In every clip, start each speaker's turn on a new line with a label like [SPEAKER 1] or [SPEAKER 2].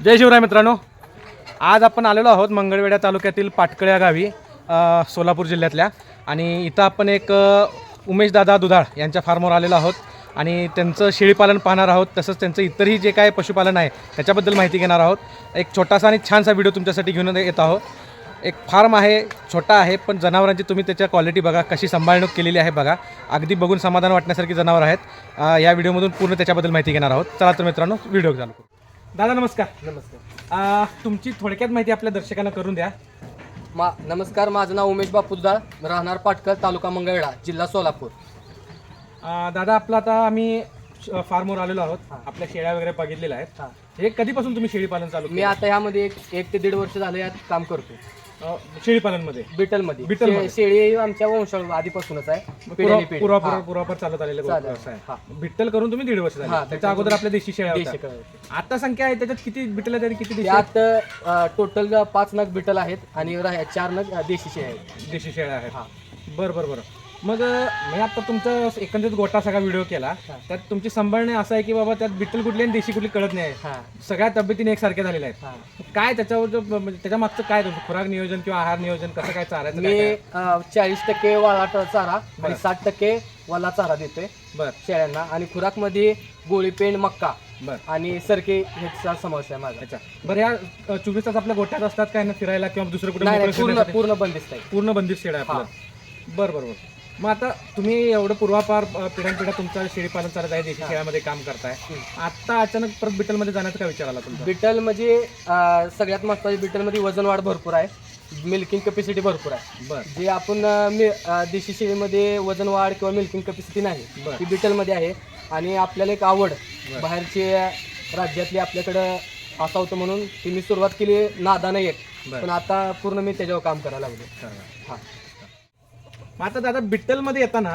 [SPEAKER 1] जय शिवराय मित्रांनो, आज आपण आलेलो आहोत मंगळवेढा तालुक्यातील पाटकळ या गावी, सोलापूर जिल्ह्यातल्या. आणि इथं आपण एक उमेशदादा दुधाळ यांच्या फार्मवर आलेलो आहोत आणि त्यांचं शेळीपालन पाहणार आहोत. तसंच त्यांचं इतरही जे काय पशुपालन आहे त्याच्याबद्दल माहिती घेणार आहोत. एक छोटासा आणि छानसा व्हिडिओ तुमच्यासाठी घेऊन येत आहोत. एक फार्म आहे, छोटा आहे, पण जनावरांची तुम्ही त्याच्या क्वालिटी बघा, कशी सांभाळणूक केलेली आहे बघा. अगदी बघून समाधान वाटण्यासारखी जनावर आहेत. या व्हिडिओमधून पूर्ण त्याच्याबद्दल माहिती घेणार आहोत. चला तर मित्रांनो, व्हिडिओ चालू करू. दादा नमस्कार.
[SPEAKER 2] नमस्कार.
[SPEAKER 1] तुमची थोडक्यात माहिती आपल्या दर्शकांना करून द्या.
[SPEAKER 2] नमस्कार, माझं नाव उमेश बापू दुधाळ, राहणार पाटकळ, तालुका मंगळवेढा, जिल्हा सोलापूर.
[SPEAKER 1] दादा आपला आता आम्ही फार्मवर आलेलो आहोत. आपल्या शेळ्या वगैरे बघितलेल्या आहेत. हे कधीपासून तुम्ही शेळीपालन चालू?
[SPEAKER 2] मी आता ह्यामध्ये एक ते 1.5 वर्ष झालं यात काम करतो.
[SPEAKER 1] शेळीपालनमध्ये
[SPEAKER 2] बिटलमध्ये शेळी आमच्या वंशावळ आधीपासूनच आहे.
[SPEAKER 1] पुरापर चालत आलेलं व्यवसाय. बिट्टल करून तुम्ही 1.5 वर्ष झाले. त्याच्या अगोदर आपल्या देशी शेळ्या होत्या. आता संख्या आहे त्याच्यात किती बिटल आहेत आणि किती देशी?
[SPEAKER 2] यात टोटल 5 नग बिटल आहेत आणि 4 नग देशी शेळ्या आहेत.
[SPEAKER 1] देशी शेळ्या आहेत. बरं. मग मी आता तुमचा एकंदरीत गोटा सगळा व्हिडिओ केला. त्यात तुमची सांभाळणे असं आहे की बाबा त्यात बिट्टल कुठली आणि देशी कुठली कळत नाही. सगळ्या तब्येतीने एकसारख्या झालेल्या आहेत. काय त्याच्यावर म्हणजे त्याच्या मागचं काय तुमचं खुराक नियोजन किंवा आहार नियोजन कसं काय चारायचं?
[SPEAKER 2] मी 40% वाळा चारा आणि 60% वाला चारा देतोय शेळ्यांना. आणि खुराक मध्ये गोळी पेंड, मक्का आणि सरके ह्याचा समावेश आहे माझा.
[SPEAKER 1] बरं, या 24 तास आपल्या गोठ्यात असतात काय ना फिरायला किंवा दुसरं कुठे?
[SPEAKER 2] पूर्ण बंदिस्त आहे.
[SPEAKER 1] पूर्ण बंदिस्त शेळ्या आपल्या. बरं. मग आता तुम्ही एवढं पूर्वापार पिढ्यानपिढ्या तुमचं शेळीपालन चालत आहे, देशी शेळ्यामध्ये काम करताय. आता अचानक परत बिटलमध्ये जाण्याचा काय विचार आला तुमचा?
[SPEAKER 2] बिटल म्हणजे सगळ्यात महत्वाचे, बिटलमध्ये वजन वाढ भरपूर आहे, मिल्किंग कॅपॅसिटी भरपूर आहे. जे आपण देशी शेळीमध्ये वजन वाढ किंवा मिल्किंग कॅपॅसिटी नाही, ती बिटलमध्ये आहे. आणि आपल्याला एक आवड बाहेरची राज्यातली आपल्याकडं असावतं म्हणून ती मी सुरुवात केली नादानं एक. पण आता पूर्ण मी त्याच्यावर काम करायला लागलो.
[SPEAKER 1] आता दादा बिट्टलमध्ये येताना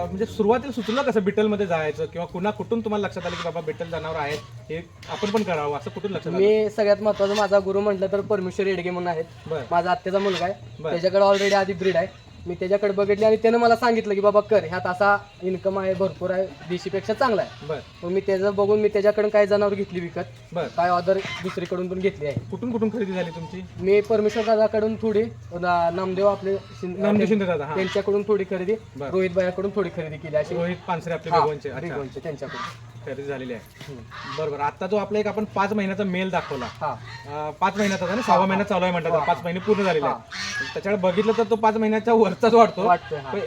[SPEAKER 1] म्हणजे सुरुवातीला सुचलं कसं बिट्टलमध्ये जायचं किंवा कुठून तुम्हाला लक्षात आलं की बाबा बिट्टल जनावर आहेत, हे आपण पण करावं, असं कुठून लक्षात आलं?
[SPEAKER 2] मी सगळ्यात महत्वाचा माझा गुरु म्हटलं तर परमेश्वर येडगे म्हणून आहेत. माझा आत्याचा मुलगा आहे, त्याच्याकडे ऑलरेडी आधी ब्रीड आहे. मी त्याच्याकडे बघितले आणि त्यानं मला सांगितलं की बाबा कर, ह्यात असा इन्कम आहे, भरपूर आहे, देशीपेक्षा चांगला आहे. मग मी त्याचं बघून मी त्याच्याकडून काही जनावर घेतली विकत, काय ऑर्डर दुसरीकडून पण घेतली आहे.
[SPEAKER 1] कुठून खरेदी झाली तुमची?
[SPEAKER 2] मी परमेश्वर दादाकडून थोडी, नामदेव आपले
[SPEAKER 1] शिंदे दादा
[SPEAKER 2] त्यांच्याकडून थोडी खरेदी, रोहित भाईकडून थोडी खरेदी केली. अशी
[SPEAKER 1] रोहित पानसरे आपले त्यांच्याकडून खरेदी झालेली आहे. बरोबर. आता जो आपला एक आपण 5 महिन्याचा मेल दाखवला, 5 महिन्याचा ना, 6वा महिना चालू आहे म्हणतात, 5 महिने पूर्ण झालेले आहे. त्याच्याकडे बघितलं तर तो 5 महिन्याच्या वरचाच वाटतो.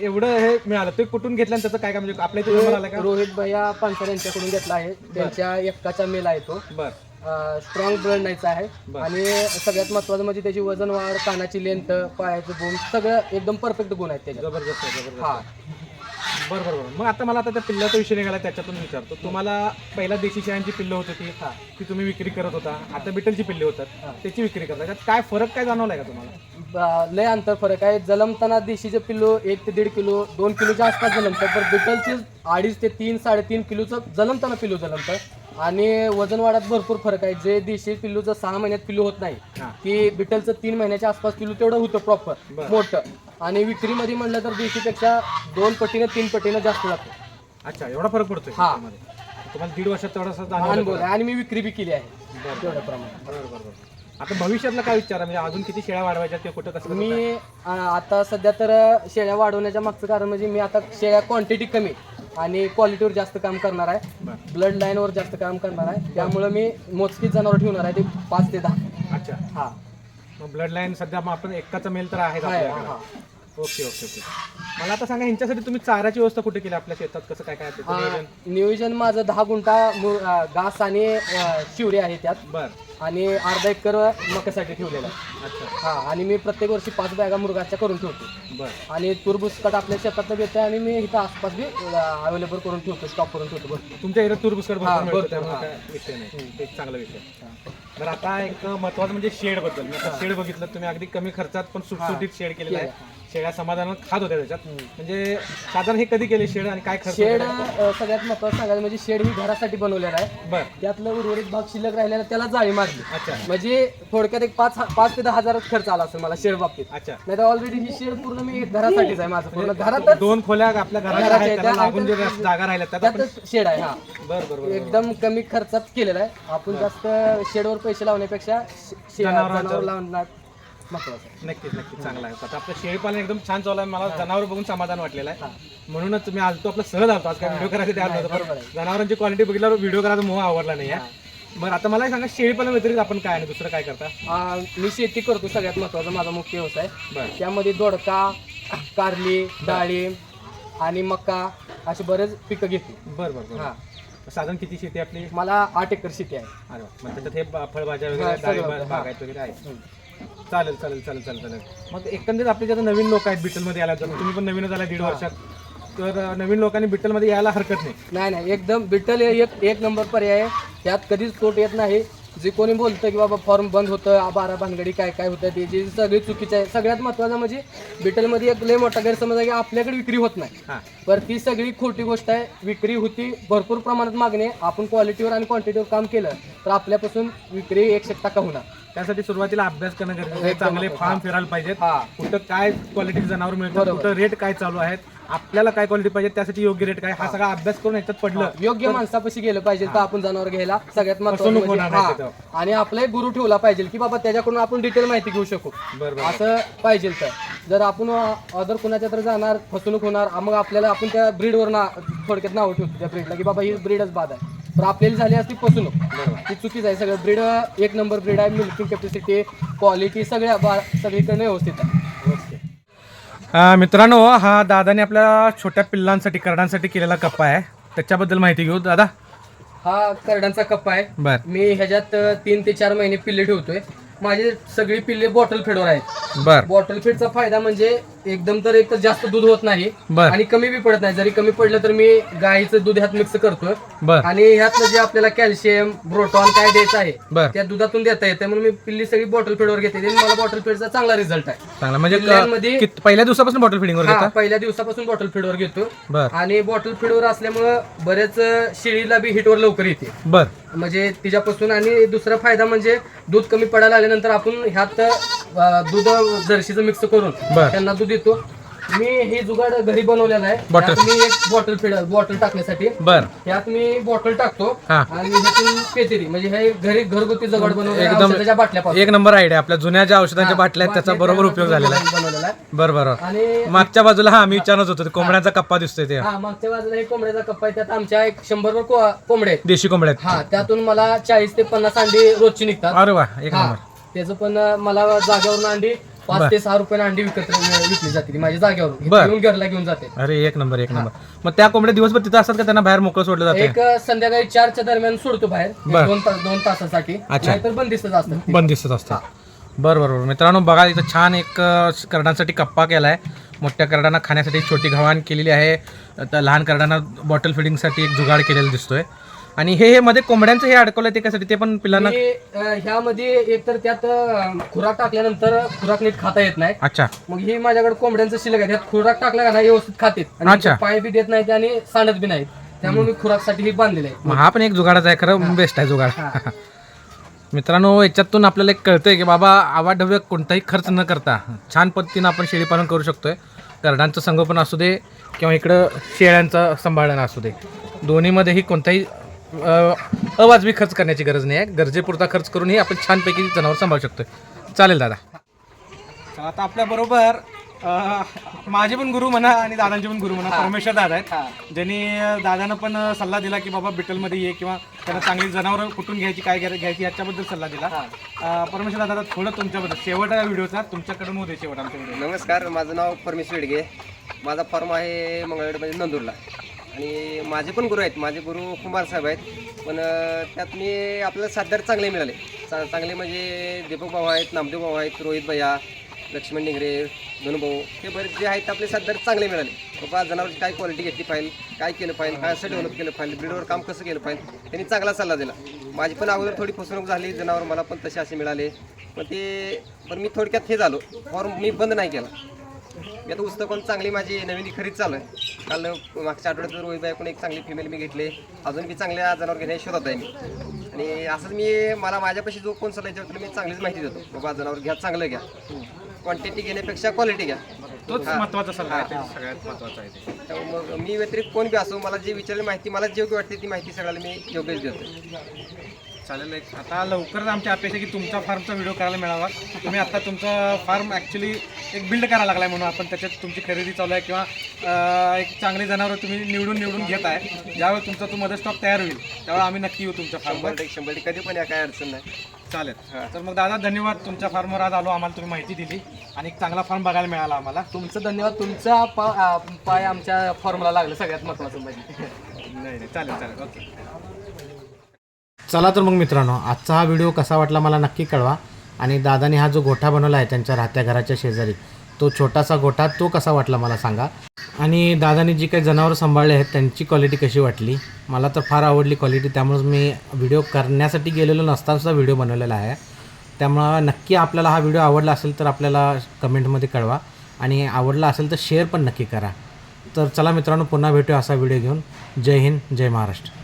[SPEAKER 1] एवढं हे मिळालं, ते कुठून घेतलं आणि त्याचं काय काय म्हणजे आपल्या इथे मिळालं का?
[SPEAKER 2] रोहित भैया पानसरे यांच्याकडून घेतला आहे. त्यांच्या एकटाचा मेल आहे तो. स्ट्रॉंग ब्लड नाहीचा आहे. आणि सगळ्यात महत्वाचं म्हणजे त्याची वजन वाढ, कानाची लेंथ, पायाचं गुण सगळं एकदम परफेक्ट गुण आहेत त्याचे.
[SPEAKER 1] जबरदस्त. बरोबर. मग आता मला त्या पिल्लाचा विषय निघाला, त्याच्यातून विचारतो. तुम्हाला पहिला देशी शेळ्यांची पिल्लं होती ती तुम्ही विक्री करत होता, आता बिटलची पिल्ले होतात, त्याची विक्री करता. त्यात काय फरक काय जाणवलाय का तुम्हाला?
[SPEAKER 2] लय अंतर फरक आहे. जलमताना देशीचे पिल्लो 1 ते 1.5 किलो 2 किलोच्या आसपास जलमतात, तर बिटलचे 2.5 ते 3 3.5 किलोचं जलमताना पिल्लू जलमतं. आणि वजन वाढात भरपूर फरक आहे. जे देशी पिल्लूचं 6 महिन्यात पिल्लू होत नाही, की बिटलचं 3 महिन्याच्या आसपास पिल्लू तेवढं होतं प्रॉपर मोठं. आणि विक्रीमध्ये म्हणलं तर देशीपेक्षा 2 पटीने 3 पटीने जास्त जातो.
[SPEAKER 1] अच्छा, एवढा फरक पडतो? तुम्हाला 1.5 वर्षात तेवढा
[SPEAKER 2] अनुभव आहे आणि मी विक्री बी केली आहे तेवढ्या प्रमाणात.
[SPEAKER 1] बरोबर. आता भविष्यातला काय विचार म्हणजे अजून किती शेळ्या वाढवायच्या ते कुठं कसं?
[SPEAKER 2] मी आता सध्या तर शेळ्या वाढवण्याच्या मागचं कारण म्हणजे मी आता शेळ्या क्वांटिटी कमी आणि क्वालिटीवर जास्त काम करणार आहे, ब्लड लाईनवर जास्त काम करणार आहे. त्यामुळे मी मोजकीच जनावर ठेवणार आहे, ते 5 ते 10.
[SPEAKER 1] अच्छा. ब्लड लाईन सध्या आपण एकाचा मेल तर आहे. ओके. मला आता सांगा, ह्यांच्यासाठी तुम्ही चाऱ्याची व्यवस्था कुठे केली आपल्या शेतात? कसं काय
[SPEAKER 2] नियोजन? माझं 10 गुंठा घास आणि शिवरे आहे त्यात, आणि अर्धा एकर मक्यासाठी ठेवलेला आहे. आणि मी प्रत्येक वर्षी 5 बॅगा मुरगाच्या करून ठेवतो. आणि तुरबुसकट आपल्या शेतातलं घेते आणि मी इथं आसपास बी अवेलेबल करून ठेवतो, स्टॉक करून ठेवतो.
[SPEAKER 1] तुमच्या इकडे तुरबुसकट विषय नाही, एक चांगला विषय. बरं, आता एक महत्वाचं म्हणजे शेड बद्दल. शेड बघितलं तुम्ही, अगदी कमी खर्चात पण सुटसुटीत शेड केलेलं आहे. शेळ्या समाधानात खात होत्या त्याच्यात. म्हणजे साधारण हे कधी केले शेड आणि काय खर्च
[SPEAKER 2] शेड
[SPEAKER 1] वगैरे?
[SPEAKER 2] सगळ्यात महत्वाचं सांगायचं म्हणजे शेड ही घरासाठी बनवलेला आहे.
[SPEAKER 1] बर.
[SPEAKER 2] त्यातलं उर्वरित भाग शिल्लक राहिलेला त्याला जाळी मारली.
[SPEAKER 1] अच्छा
[SPEAKER 2] म्हणजे थोडक्यात एक 5 ते 10 हजार खर्च आला असेल मला शेड बाबतीत.
[SPEAKER 1] अच्छा.
[SPEAKER 2] नाही तर ऑलरेडी ही शेड पूर्ण मी घरासाठीच आहे माझं पूर्ण घरातच
[SPEAKER 1] 2 खोल्या आपल्या घराच्या
[SPEAKER 2] घराच्या
[SPEAKER 1] आहेत, त्याला
[SPEAKER 2] आहेत,
[SPEAKER 1] लागून जे
[SPEAKER 2] त्यात-
[SPEAKER 1] जागा राहिल्या त्यात आपण-
[SPEAKER 2] त्यातच शेड आहे. हा
[SPEAKER 1] बरं
[SPEAKER 2] एकदम कमी खर्चात केलेला आहे. आपण जास्त शेडवर पैसे लावण्यापेक्षा जनावर लावणार महत्वाचं आहे.
[SPEAKER 1] नक्कीच नक्कीच चांगला आहे. आता आपलं शेळीपालन एकदम छान चालू आहे. मला जनावर बघून समाधान वाटलेलं आहे. म्हणूनच तुम्ही आलतो आपलं सहज आलतो. आज काय व्हिडिओ करायचं आलो होतो,
[SPEAKER 2] बरोबर
[SPEAKER 1] पण
[SPEAKER 2] आहे.
[SPEAKER 1] जनावरांची क्वालिटी बघितल्यावर व्हिडिओ करायचा मोह आवडला नाही आहे. बरं आता मला एक सांगा, शेळीपालन व्यतिरिक्त आपण काय आणि दुसरं काय करता?
[SPEAKER 2] मी शेती करतो, सगळ्यात महत्वाचा माझा मुख्य व्यवसाय.
[SPEAKER 1] बरं.
[SPEAKER 2] त्यामध्ये दोडका, कारली, डाळिंब आणि मका अशी बरेच पिकं घेतो.
[SPEAKER 1] बरं बरं बरं.
[SPEAKER 2] हा
[SPEAKER 1] साधारण किती शेती आहे आपली?
[SPEAKER 2] मला 8 एकर शेती आहे.
[SPEAKER 1] अरे वा. मग त्याच्यात हे फळभाज्या
[SPEAKER 2] हा,
[SPEAKER 1] वगैरे
[SPEAKER 2] सगळं
[SPEAKER 1] डाळिंब,
[SPEAKER 2] होतं.
[SPEAKER 1] बागायत वगैरे आहे. चालेल चालेल चालेल चालेल चालेल. मग एकंदरीत आपले जे नवीन लोक आहेत बिटलमध्ये यायला, तर तुम्ही पण नवीनच आला 1.5 वर्षात, तर नवीन लोकांनी बिटलमध्ये यायला हरकत नाही.
[SPEAKER 2] नाही एकदम बिटल एक नंबर पर्याय आहे. त्यात कधीच तोट येत नाही. जे कोणी बोलतं की बाबा फॉर्म बंद होतं, 12 भानगडी काय काय होतं, ते जे सगळी चुकीचं आहे. सगळ्यात महत्त्वाचं म्हणजे बिटलमध्ये एक लय मोठा गैरसमज आहे की आपल्याकडे विक्री होत नाही.
[SPEAKER 1] हां
[SPEAKER 2] पर ती सगळी खोटी गोष्ट आहे. विक्री होती, भरपूर प्रमाणात मागणी आहे. आपण क्वालिटीवर आणि क्वांटिटीवर काम केलं तर आपल्यापासून विक्री 1% होणार.
[SPEAKER 1] त्यासाठी सुरुवातीला अभ्यास करणं गरजेचं आहे.
[SPEAKER 2] एकदम
[SPEAKER 1] चांगले
[SPEAKER 2] महत्त्वाचं.
[SPEAKER 1] फार्म फिरायला पाहिजेत.
[SPEAKER 2] हा.
[SPEAKER 1] कुठं काय क्वालिटी जनावर मिळतात,
[SPEAKER 2] बरोबर.
[SPEAKER 1] कुठं रेट काय चालू आहेत, आपल्याला काय क्वालिटी पाहिजे, त्यासाठी योग्य रेट काय, हा सगळा अभ्यास करून याच्यात पडलं
[SPEAKER 2] योग्य माणसापाशी गेलं पाहिजे तर आपण जनावर घ्यायला सगळ्यात
[SPEAKER 1] फसवणूक
[SPEAKER 2] महत्त्वाचं
[SPEAKER 1] होणार नाही
[SPEAKER 2] म्हणजे
[SPEAKER 1] त्याच्यावर.
[SPEAKER 2] आणि आपला एक गुरु ठेवला पाहिजे की बाबा त्याच्याकडून आपण डिटेल माहिती घेऊ शकू.
[SPEAKER 1] बरोबर.
[SPEAKER 2] असं पाहिजे. तर जर आपण अदर कुणाच्या तर जाणार, फसवणूक होणार, मग आपल्याला आपण त्या ब्रीडवर थोडक्यात नाव ठेवतो त्या ब्रीडला की बाबा ही ब्रीडच बाद आहे, तर आपल्याला झाली असती फसवणूक. ती चुकीच आहे. सगळं ब्रीड एक नंबर ब्रीड आहे. मिल्किंग कॅपॅसिटी, क्वालिटी सगळीकडे व्यवस्थित आहे.
[SPEAKER 1] मित्रांनो, हा दादाने आपल्या छोट्या पिल्लांसाठी, करडांसाठी केलेला कप्पा आहे. त्याच्याबद्दल माहिती घेऊ दादा.
[SPEAKER 2] हा करडांचा कप्पा आहे.
[SPEAKER 1] बर
[SPEAKER 2] मी ह्याच्यात 3 ते 4 महिने पिल्ले ठेवतोय. माझे सगळी पिल्ले बॉटल फीडवर आहेत.
[SPEAKER 1] बर
[SPEAKER 2] बॉटल फीडचा फायदा म्हणजे एकदम तर एक तर जास्त दूध होत नाही
[SPEAKER 1] बर
[SPEAKER 2] आणि कमी बी पडत नाही. जरी कमी पडलं तर मी गाईचं दूध ह्यात मिक्स करतोय
[SPEAKER 1] बर
[SPEAKER 2] आणि ह्यातलं जे आपल्याला कॅल्शियम, प्रोटॉन काय द्यायचं आहे
[SPEAKER 1] बर.
[SPEAKER 2] त्या दुधातून देता येते. म्हणून मी पिल्ली सगळी बॉटल फीडवर घेते आणि मला बॉटल फीडचा चांगला रिझल्ट आहे.
[SPEAKER 1] चांगला. म्हणजे
[SPEAKER 2] पिल्ल्यांमध्ये-
[SPEAKER 1] पहिल्या दिवसापासून बॉटल फिडिंगवर
[SPEAKER 2] हा,
[SPEAKER 1] घेता?
[SPEAKER 2] पहिल्या दिवसापासून बॉटल फीडवर घेतो
[SPEAKER 1] बर
[SPEAKER 2] आणि बॉटल फीडवर असल्यामुळं बरेच शेळीला बी हिटवर लवकर येते
[SPEAKER 1] बर
[SPEAKER 2] म्हणजे तिच्यापासून. आणि दुसरा फायदा म्हणजे दूध कमी पडायला आल्यानंतर आपण ह्यात दूध जर्शीचं मिक्स करून
[SPEAKER 1] बर.
[SPEAKER 2] त्यांना दूध देतो. मी हे जुगाड घरी बनवलेला आहे.
[SPEAKER 1] बॉटल.
[SPEAKER 2] त्यात मी एक बॉटल टाकण्यासाठी
[SPEAKER 1] बर
[SPEAKER 2] त्यात मी बॉटल टाकतो
[SPEAKER 1] हा.
[SPEAKER 2] आणि ह्यातून पेतेरी म्हणजे हे घरी घरगुती जुगाड बनवलेला
[SPEAKER 1] एकदम
[SPEAKER 2] औषधाच्या बाटल्या
[SPEAKER 1] एक नंबर आयडिया. आपल्या जुन्या ज्या औषधांच्या बाटल्या आहेत त्याचा बरोबर उपयोग झालेला आहे.
[SPEAKER 2] बनवलेला आहे.
[SPEAKER 1] बरं बरं.
[SPEAKER 2] आणि
[SPEAKER 1] मागच्या बाजूला हा मी विचारत होतो, कोंबड्यांचा कप्पा दिसतोय ते
[SPEAKER 2] हा, मागच्या बाजूला हे कोंबड्याचा कप्पा आहे. त्यात आमच्या एक 100 कोंबड्या आहेत.
[SPEAKER 1] देशी कोंबड्या आहेत.
[SPEAKER 2] हा, त्यातून मला 40 ते 50 अंडी रोजची निघतात.
[SPEAKER 1] अरे वा, एक
[SPEAKER 2] हा,
[SPEAKER 1] नंबर.
[SPEAKER 2] त्याचं पण मला जागेवरून अंडी 5 ते 6 रुपयाने अंडी विकली जाते ती माझ्या जागेवरून.
[SPEAKER 1] बर.
[SPEAKER 2] घेऊन घरला घेऊन जाते.
[SPEAKER 1] अरे एक नंबर एक नंबर. मग त्या कोंबड्या दिवसभर तिथं असतात का त्यांना बाहेर मोकळं सोडलं जाते?
[SPEAKER 2] एक संध्याकाळी 4च्या दरम्यान सोडतो बाहेर
[SPEAKER 1] बर.
[SPEAKER 2] 2 तासासाठी.
[SPEAKER 1] अच्छा.
[SPEAKER 2] नाहीतर बंदिस्तच असतात ती.
[SPEAKER 1] बंदिस्तच असतात. बरं बरं बरं. मित्रांनो बघा, इथं छान एक करडांसाठी कप्पा केला आहे. मोठ्या करडांना खाण्यासाठी छोटी गव्हाण केलेली आहे. तर लहान करडांना बॉटल फिडिंगसाठी एक जुगाड केलेला दिसतोय. आणि हे मध्ये कोंबड्यांचं हे अडकवलं ते कशासाठी? ते पण पिल्लांना.
[SPEAKER 2] ह्यामध्ये एक तर त्यात खुराक टाकल्यानंतर खुराक नीट खाता येत नाही.
[SPEAKER 1] अच्छा
[SPEAKER 2] मग हे माझ्याकडे कोंबड्यांचं शिल्लक आहे. त्यात खुराक टाकला का नाही व्यवस्थित खातेत
[SPEAKER 1] अच्छा.
[SPEAKER 2] आणि पाय बी देत नाहीत आणि सांडत बी नाहीत. त्यामुळे मी खुराकसाठी हे बांधलेलं आहे.
[SPEAKER 1] मग हा पण एक जुगाडच आहे, खरं बेस्ट आहे जुगाड. मित्रांनो, याच्यातून आपल्याला एक कळतंय की बाबा आवाढव्य कोणताही खर्च न करता छान पद्धतीनं आपण शेळीपालन करू शकतोय. करडांचं संगोपन असू दे किंवा इकडं शेळ्यांचं सांभाळणं असू दे, दोन्हीमध्येही कोणताही अवाजवी खर्च करण्याची गरज नाही आहे. गरजेपुरता खर्च करूनही आपण छानपैकी जनावर सांभाळू शकतोय. चालेल दादा. आता आपल्याबरोबर माझे पण गुरु म्हणा आणि दादांचे पण गुरु म्हणा परमेश्वर दादा आहेत, ज्यांनी दादांना पण सल्ला दिला की बाबा बिटलमध्ये ये किंवा त्यांना चांगली जनावरं कुठून घ्यायची, काय घ्यायची याच्याबद्दल सल्ला दिला. परमेश्वर दादा, थोडं तुमच्याबद्दल शेवट व्हिडिओचा तुमच्याकडून होते शेवट आमच्या व्हिडिओ.
[SPEAKER 3] नमस्कार, माझं नाव परमेश्वर वेडगे. माझा फॉर्म आहे मंगळवेढमध्ये नंदूरला. आणि माझे पण गुरु आहेत. माझे गुरु कुमार साहेब आहेत. पण त्यात मी आपल्याला साथदार चांगले मिळाले. चांगले म्हणजे दीपक भाऊ आहेत, नामदेव भाऊ आहेत, रोहित भैया, लक्ष्मण डिंगरे, धनुभाऊ, हे बरेच जे आहेत आपले साथदार चांगले मिळाले. बाबा जनावरची काय क्वालिटी घेतली पाहिजे, काय केलं पाहिजे, काय असं डेव्हलप केलं पाहिजे, ब्रीडवर काम कसं केलं पाहिजे, त्यांनी चांगला सल्ला दिला. माझी पण अगोदर थोडी फसवणूक झाली, जनावर मला पण तसे असे मिळाले. पण मी थोडक्यात हे झालो, फॉर्म मी बंद नाही केला. मी आता उस्तकोण चांगली माझी नवीन खरेदी चालू आहे. काल मागच्या आठवड्यात रोहितबाईकडून एक चांगली फिमेल मी घेतली. अजून मी चांगल्या जनावर घेण्याच्या शोधात आहे मी. आणि असंच मला माझ्यापाशी जो कोण सल्ला विचारतो मी चांगलीच माहिती देतो. बाबा जनावर घ्या, चांगलं घ्या, क्वांटिटी घेण्यापेक्षा क्वालिटी घ्या.
[SPEAKER 1] तोच महत्त्वाचा सल्ला आहे, ते सगळ्यात महत्त्वाचा आहे ते.
[SPEAKER 3] त्यामुळे मग मी व्यतिरिक्त कोण बी असो, मला जे विचारली माहिती, मला जे योग्य वाटते ती माहिती सगळ्याला मी योग्यच देतो.
[SPEAKER 1] चालेल. आता लवकरच आमची अपेक्षा की तुमचा फार्मचा व्हिडिओ करायला मिळावा. तुम्ही आता तुमचा फार्म ॲक्च्युली एक बिल्ड करायला लागला आहे, म्हणून आपण त्याच्यात तुमची खरेदी चालू आहे किंवा एक चांगली जनावरं तुम्ही निवडून घेत आहे. ज्यावेळी तुमचा तो मध्ये स्टॉक तयार होईल त्यावेळी आम्ही नक्की येऊ तुमच्या फार्मवर.
[SPEAKER 3] 100% कधी पण या काय अडचण नाही.
[SPEAKER 1] चालेल. तर मग दादा धन्यवाद, तुमच्या फार्मवर आज आलो, आम्हाला तुम्ही माहिती दिली आणि एक चांगला फार्म बघायला मिळाला आम्हाला.
[SPEAKER 2] तुमचं धन्यवाद. तुमचा पाय आमच्या फॉर्मला लागलं सगळ्यात महत्त्वाचं म्हणजे.
[SPEAKER 1] नाही चालेल. ओके. चला तर मग मित्रांनो, आजचा हा व्हिडिओ कसा वाटला मला नक्की कळवा. आणि दादाने हा जो गोठा बनवला आहे त्यांच्या राहत्या घराच्या शेजारी, तो छोटासा गोठा, तो कसा वाटला मला सांगा. आणि दादाने जी काही जनावरं सांभाळले आहेत त्यांची क्वालिटी कशी वाटली, मला तर फार आवडली क्वालिटी. त्यामुळेच मी व्हिडिओ करण्यासाठी गेलेलो नसतानाचा व्हिडिओ बनवलेला आहे. त्यामुळं नक्की आपल्याला हा व्हिडिओ आवडला असेल तर आपल्याला कमेंटमध्ये कळवा आणि आवडला असेल तर शेअर पण नक्की करा. तर चला मित्रांनो, पुन्हा भेटूया असा व्हिडिओ घेऊन. जय हिंद, जय महाराष्ट्र.